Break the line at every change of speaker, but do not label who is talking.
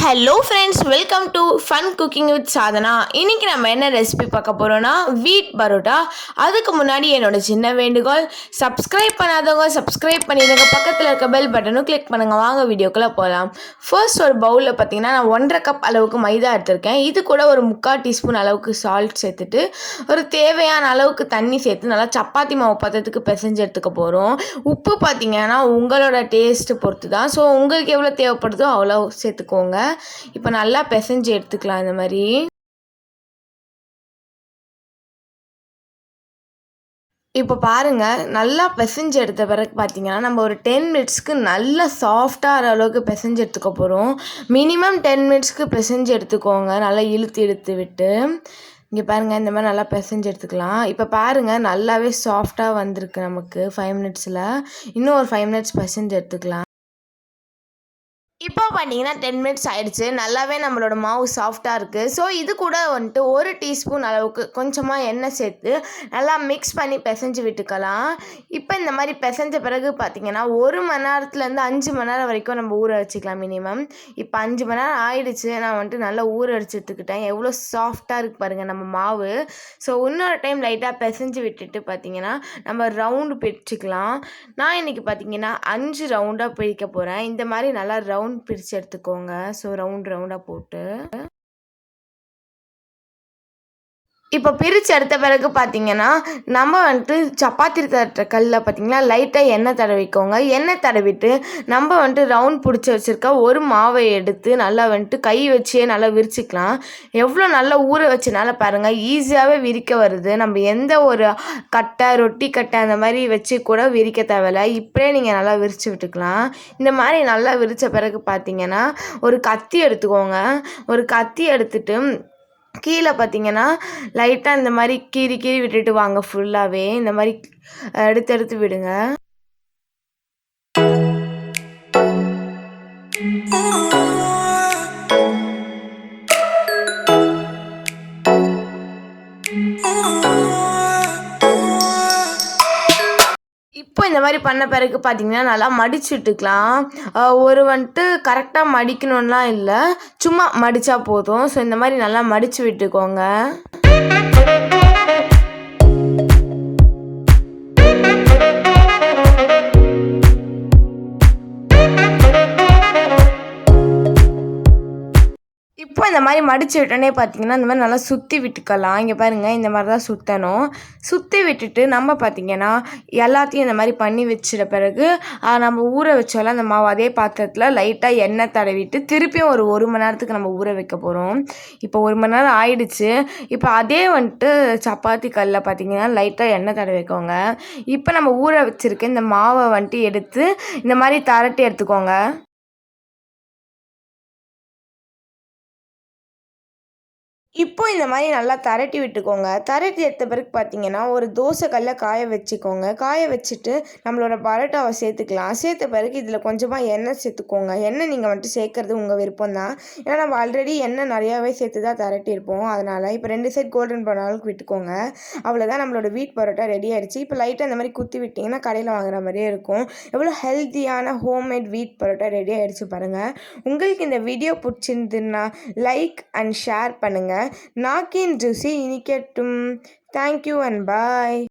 Hello friends, welcome to fun cooking with Sadhana. இன்றைக்கி நம்ம என்ன ரெசிபி பார்க்க போகிறோன்னா வீட் பரோட்டா. அதுக்கு முன்னாடி என்னோட சின்ன வேண்டுகோள், சப்ஸ்கிரைப் பண்ணாதவங்க சப்ஸ்கிரைப் பண்ணிடுங்க, பக்கத்தில் இருக்க பெல் பட்டனும் கிளிக் பண்ணுங்கள். வாங்க வீடியோக்குள்ளே போகலாம். ஃபர்ஸ்ட் ஒரு பவுலில் பார்த்தீங்கன்னா நான் 1.5 கப் அளவுக்கு மைதா எடுத்திருக்கேன். இது கூட ஒரு 3/4 டீஸ்பூன் அளவுக்கு சால்ட் சேர்த்துட்டு ஒரு தேவையான அளவுக்கு தண்ணி சேர்த்து நல்லா சப்பாத்தி மாவு பதத்துக்கு பிசைஞ்சு எடுத்துக்க போகிறோம். உப்பு பார்த்தீங்கன்னா உங்களோட டேஸ்ட்டு பொறுத்து தான். ஸோ உங்களுக்கு எவ்வளோ தேவைப்படுதோ அவ்வளோ சேர்த்துக்கோங்க. இப்போ நல்லா பிசைஞ்சு எடுத்துக்கலாம். இந்த மாதிரி இப்போ பாருங்கள், நல்லா பிசைஞ்சு எடுத்த பிறகு பார்த்தீங்கன்னா நம்ம ஒரு 10 மினிட்ஸ்க்கு நல்லா சாஃப்டாகிற அளவுக்கு பிசைஞ்சு எடுத்துக்க போகிறோம். மினிமம் 10 மினிட்ஸ்க்கு பிசைஞ்சு எடுத்துக்கோங்க, நல்லா இழுத்து விட்டு. இங்கே பாருங்கள், இந்த மாதிரி நல்லா பிசைஞ்சு எடுத்துக்கலாம். இப்போ பாருங்கள், நல்லாவே சாஃப்டாக வந்திருக்கு நமக்கு 5 மினிட்ஸில். இன்னும் ஒரு 5 மினிட்ஸ் பிசைஞ்சு எடுத்துக்கலாம். இப்போ பார்த்தீங்கன்னா 10 மினிட்ஸ் ஆகிடுச்சு. நல்லாவே நம்மளோட மாவு சாஃப்டாக இருக்குது. ஸோ இது கூட வந்துட்டு 1 டீஸ்பூன் அளவுக்கு கொஞ்சமாக எண்ணெய் சேர்த்து நல்லா மிக்ஸ் பண்ணி பிசைஞ்சு விட்டுக்கலாம். இப்போ இந்த மாதிரி பிசைஞ்ச பிறகு பார்த்தீங்கன்னா 1 மணி நேரத்துலேருந்து 5 மணி நேரம் வரைக்கும் நம்ம ஊற வச்சுக்கலாம் மினிமம். இப்போ 5 மணி நேரம் ஆயிடுச்சு. நான் வந்துட்டு நல்லா ஊற வச்சு எடுத்துக்கிட்டேன். எவ்வளோ சாஃப்டாக இருக்குது பாருங்கள் நம்ம மாவு. ஸோ இன்னொரு டைம் லைட்டாக பிசைஞ்சு விட்டுட்டு பார்த்தீங்கன்னா நம்ம ரவுண்டு பிரிச்சுக்கலாம். நான் இன்றைக்கி பார்த்தீங்கன்னா 5 ரவுண்டாக பிரிக்க போகிறேன். இந்த மாதிரி நல்லா ரவுண்ட் பிரித்து எடுத்துக்கோங்க. ஸோ ரவுண்டாக போட்டு இப்போ பிரித்து எடுத்த பிறகு பார்த்தீங்கன்னா நம்ம வந்துட்டு சப்பாத்தி தட்டுற கல்லில் பார்த்தீங்கன்னா லைட்டாக எண்ணெய் தடவிக்கோங்க. எண்ணெய் தடவிட்டு நம்ம வந்துட்டு ரவுண்ட் பிடிச்சி வச்சுருக்க ஒரு மாவை எடுத்து நல்லா வந்துட்டு கை வச்சே நல்லா விரிச்சிக்கலாம். எவ்வளோ நல்லா ஊற வச்சனால பாருங்கள் ஈஸியாகவே விரிக்க வருது. நம்ம எந்த ஒரு கட்டை ரொட்டி கட்டை அந்த மாதிரி வச்சு கூட விரிக்க தேவையில்லை. இப்படியே நீங்கள் நல்லா விரித்து விட்டுக்கலாம். இந்த மாதிரி நல்லா விரித்த பிறகு பார்த்தீங்கன்னா ஒரு கத்தி எடுத்துக்கோங்க. ஒரு கத்தி எடுத்துட்டு கீழே பார்த்தீங்கன்னா லைட்டாக இந்த மாதிரி கீறி விட்டுட்டு வாங்க. ஃபுல்லாகவே இந்த மாதிரி எடுத்து விடுங்க. இப்போ இந்த மாதிரி பண்ண பிறகு பார்த்தீங்கன்னா நல்லா மடிச்சு விட்டுக்கலாம். ஒரு வந்துட்டு கரெக்டாக மடிக்கணும்லாம் இல்லை, சும்மா மடித்தா போதும். ஸோ இந்த மாதிரி நல்லா மடித்து விட்டுக்கோங்க. இப்போ இந்த மாதிரி மடித்து விட்டோன்னே பார்த்தீங்கன்னா இந்த மாதிரி நல்லா சுற்றி விட்டுக்கலாம். இங்கே பாருங்கள், இந்த மாதிரி தான் சுற்றணும். சுற்றி விட்டுட்டு நம்ம பார்த்திங்கன்னா எல்லாத்தையும் இந்த மாதிரி பண்ணி வச்சிட பிறகு நம்ம ஊற வச்சோம்ல அந்த மாவு, அதே பாத்திரத்தில் லைட்டாக எண்ணெய் தடவிட்டு திருப்பியும் ஒரு மணி நேரத்துக்கு நம்ம ஊற வைக்க போகிறோம். இப்போ 1 மணி நேரம் ஆயிடுச்சு. இப்போ அதே வந்துட்டு சப்பாத்தி கல்லில் பார்த்திங்கன்னா லைட்டாக எண்ணெய் தடவிக்கோங்க. இப்போ நம்ம ஊற வச்சுருக்க இந்த மாவை வந்துட்டு எடுத்து இந்த மாதிரி தரட்டி எடுத்துக்கோங்க. இப்போ இந்த மாதிரி நல்லா தரட்டி விட்டுக்கோங்க. தரட்டி எடுத்த பிறகு பார்த்தீங்கன்னா ஒரு தோசை கல்லை காய வச்சுக்கோங்க. காய வச்சுட்டு நம்மளோட பரோட்டாவை சேர்த்துக்கலாம். சேர்த்த பிறகு இதில் கொஞ்சமாக எண்ணெய் சேர்த்துக்கோங்க. எண்ணெய் நீங்கள் வந்துட்டு சேர்க்குறது உங்கள் விருப்பம் தான். ஏன்னா நம்ம ஆல்ரெடி எண்ணெய் நிறையாவே சேர்த்து தான் தரட்டியிருப்போம். அதனால் இப்போ 2 சைட் கோல்டன் ப்ரௌன் அளவுக்கு விட்டுக்கோங்க. அவ்வளோதான், நம்மளோட வீட் பரோட்டா ரெடி ஆகிடுச்சு. இப்போ லைட்டாக இந்த மாதிரி குத்தி விட்டிங்கன்னா கடையில் வாங்குற மாதிரியே இருக்கும். எவ்வளோ ஹெல்த்தியான ஹோம்மேட் வீட் பரோட்டா ரெடி ஆகிடுச்சு பாருங்கள். உங்களுக்கு இந்த வீடியோ பிடிச்சிருந்துன்னா லைக் அண்ட் ஷேர் பண்ணுங்கள். நாக்கின் ருசி இனிக்கட்டும். Thank you and bye.